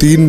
3